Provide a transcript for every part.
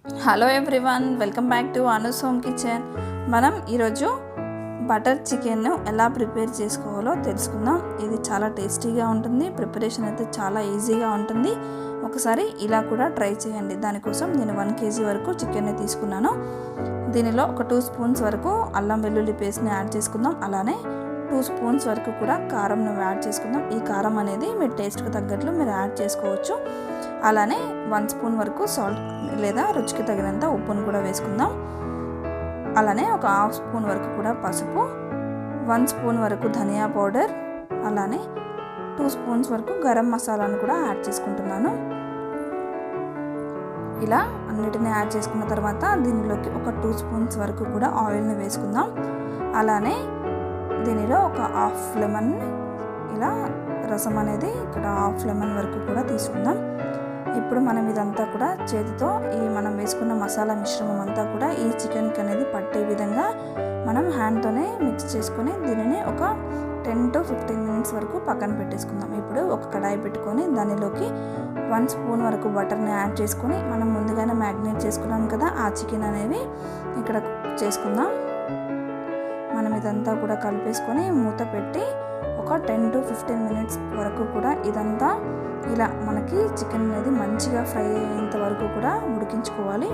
Hello everyone, welcome back to Anu's home kitchen. మనం ఈరోజు butter chicken ఎలా ప్రిపేర్ చేసుకోవాలో తెలుసుకుందాం. ఇది చాలా టేస్టీగా ఉంటుంది. ప్రిపరేషన్ అయితే చాలా ఈజీగా ఉంటుంది. ఒకసారి ఇలా కూడా ట్రై చేయండి. దానికోసం నేను 1 kg వరకు చికెన్ని తీసుకున్నాను. దీనిలో ఒక 2 స్పూన్స్ వరకు అల్లం వెల్లుల్లి పేస్ట్ని యాడ్ చేసుకుందాం. అలానే 2 స్పూన్స్ వరకు కూడా కారంను యాడ్ చేసుకుందాం. ఈ కారం అనేది మీ టేస్ట్కి తగ్గట్లు మీరు యాడ్ చేసుకోవచ్చు. అలానే 1 స్పూన్ వరకు సాల్ట్ లేదా రుచికి తగినంత ఉప్పును కూడా వేసుకుందాం. అలానే ఒక 1/2 స్పూన్ వరకు కూడా పసుపు, 1 స్పూన్ వరకు ధనియా పౌడర్, అలానే 2 స్పూన్స్ వరకు గరం మసాలాను కూడా యాడ్ చేసుకుంటున్నాను. ఇలా అన్నిటిని యాడ్ చేసుకున్న తర్వాత దీనిలోకి ఒక 2 స్పూన్స్ వరకు కూడా ఆయిల్ని వేసుకుందాం. అలానే దీనిలో ఒక 1/2 లెమన్, ఇలా రసం అనేది ఇక్కడ 1/2 లెమన్ వరకు కూడా తీసుకుందాం. ఇప్పుడు మనం ఇదంతా కూడా చేతితో మనం వేసుకున్న మసాలా మిశ్రమం అంతా కూడా ఈ చికెన్కి అనేది పట్టే విధంగా మనం హ్యాండ్తోనే మిక్స్ చేసుకొని దీనిని ఒక 10 to 15 మినిట్స్ వరకు పక్కన పెట్టేసుకుందాం. ఇప్పుడు ఒక కడాయి పెట్టుకొని దానిలోకి 1 స్పూన్ వరకు బటర్ని యాడ్ చేసుకొని మనం ముందుగానే మ్యాగ్నేట్ చేసుకున్నాం కదా, ఆ చికెన్ అనేవి ఇక్కడ చేసుకుందాం. మనం ఇదంతా కూడా కలిపేసుకొని మూత పెట్టి ఒక 10 to 15 మినిట్స్ వరకు కూడా ఇదంతా ఇలా మనకి చికెన్ అనేది మంచిగా ఫ్రై అయ్యేంత వరకు కూడా ఉడికించుకోవాలి.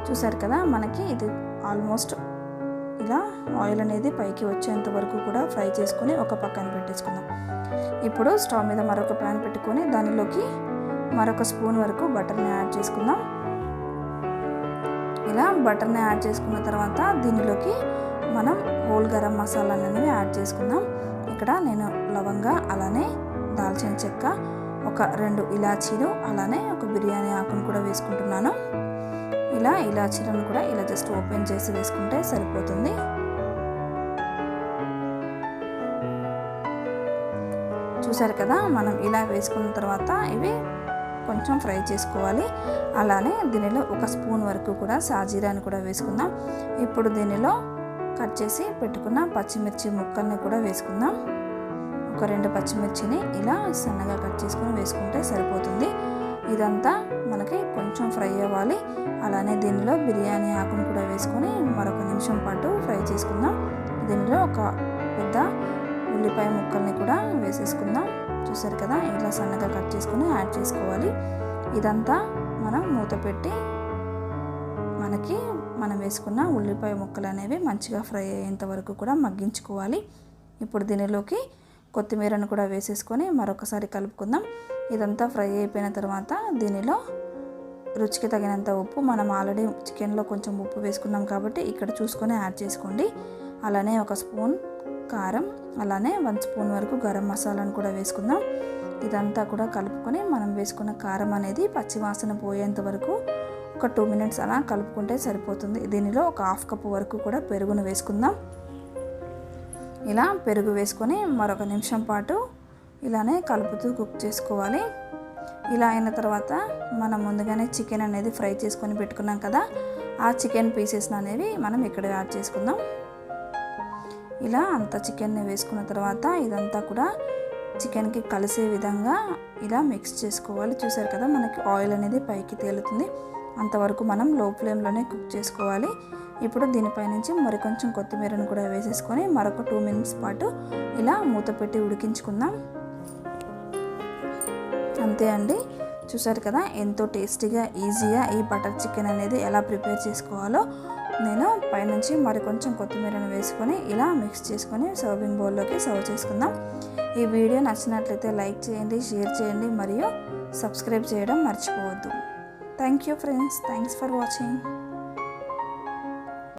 చూసారు కదా, మనకి ఇది ఆల్మోస్ట్ ఇలా ఆయిల్ అనేది పైకి వచ్చేంత వరకు కూడా ఫ్రై చేసుకొని ఒక పక్కన పెట్టేసుకుందాం. ఇప్పుడు స్టవ్ మీద మరొక ప్యాన్ పెట్టుకొని దానిలోకి మరొక స్పూన్ వరకు బటర్ని యాడ్ చేసుకుందాం. ఇలా బటర్ని యాడ్ చేసుకున్న తర్వాత దీనిలోకి మనం హోల్ గరం మసాలా అనేవి యాడ్ చేసుకుందాం. ఇక్కడ నేను లవంగా, అలానే దాల్చిన చెక్క, ఒక 2 ఇలాచీలు, అలానే ఒక బిర్యానీ ఆకును కూడా వేసుకుంటున్నాను. ఇలా ఇలాచీలను కూడా ఇలా జస్ట్ ఓపెన్ చేసి వేసుకుంటే సరిపోతుంది. చూసారు కదా, మనం ఇలా వేసుకున్న తర్వాత ఇవి కొంచెం ఫ్రై చేసుకోవాలి. అలానే దీనిలో ఒక స్పూన్ వరకు కూడా సాజీరాని కూడా వేసుకుందాం. ఇప్పుడు దీనిలో కట్ చేసి పెట్టుకున్న పచ్చిమిర్చి ముక్కల్ని కూడా వేసుకుందాం. ఒక 2 పచ్చిమిర్చిని ఇలా సన్నగా కట్ చేసుకొని వేసుకుంటే సరిపోతుంది. ఇదంతా మనకి కొంచెం ఫ్రై అవ్వాలి. అలానే దీనిలో బిర్యానీ ఆకును కూడా వేసుకొని మరొక నిమిషం పాటు ఫ్రై చేసుకుందాం. దీనిలో ఒక పెద్ద ఉల్లిపాయ ముక్కల్ని కూడా వేసేసుకుందాం. చూసారు కదా, ఇలా సన్నగా కట్ చేసుకొని యాడ్ చేసుకోవాలి. ఇదంతా మనం మూత పెట్టి మనం వేసుకున్న ఉల్లిపాయ ముక్కలు అనేవి మంచిగా ఫ్రై అయ్యేంత వరకు కూడా మగ్గించుకోవాలి. ఇప్పుడు దీనిలోకి కొత్తిమీరను కూడా వేసేసుకొని మరొకసారి కలుపుకుందాం. ఇదంతా ఫ్రై అయిపోయిన తర్వాత దీనిలో రుచికి తగినంత ఉప్పు, మనం ఆల్రెడీ చికెన్లో కొంచెం ఉప్పు వేసుకున్నాం కాబట్టి ఇక్కడ చూసుకొని యాడ్ చేసుకోండి. అలానే ఒక స్పూన్ కారం, అలానే 1 స్పూన్ వరకు గరం మసాలాను కూడా వేసుకుందాం. ఇదంతా కూడా కలుపుకొని మనం వేసుకున్న కారం అనేది పచ్చివాసన పోయేంత వరకు ఒక 2 మినిట్స్ అలా కలుపుకుంటే సరిపోతుంది. దీనిలో ఒక 1/2 కప్పు వరకు కూడా పెరుగును వేసుకుందాం. ఇలా పెరుగు వేసుకొని మరొక నిమిషం పాటు ఇలానే కలుపుతూ కుక్ చేసుకోవాలి. ఇలా అయిన తర్వాత మనం ముందుగానే చికెన్ అనేది ఫ్రై చేసుకొని పెట్టుకున్నాం కదా, ఆ చికెన్ పీసెస్ అనేవి మనం ఇక్కడ యాడ్ చేసుకుందాం. ఇలా అంత చికెన్ని వేసుకున్న తర్వాత ఇదంతా కూడా చికెన్కి కలిసే విధంగా ఇలా మిక్స్ చేసుకోవాలి. చూసారు కదా, మనకి ఆయిల్ అనేది పైకి తేలుతుంది. అంతవరకు మనం లో ఫ్లేమ్లోనే కుక్ చేసుకోవాలి. ఇప్పుడు దీనిపై నుంచి మరికొంచెం కొత్తిమీరను కూడా వేసేసుకొని మరొక 2 మినిట్స్ పాటు ఇలా మూత పెట్టి ఉడికించుకుందాం. అంతే అండి. చూసారు కదా, ఎంతో టేస్టీగా ఈజీగా ఈ బటర్ చికెన్ అనేది ఎలా ప్రిపేర్ చేసుకోవాలో నేను పైనుంచి మరికొంచెం కొత్తిమీరను వేసుకొని ఇలా మిక్స్ చేసుకొని సర్వింగ్ బౌల్లోకి సర్వ్ చేసుకుందాం. ఈ వీడియో నచ్చినట్లయితే లైక్ చేయండి, షేర్ చేయండి మరియు సబ్స్క్రైబ్ చేయడం మర్చిపోవద్దు. Thank you friends, thanks for watching.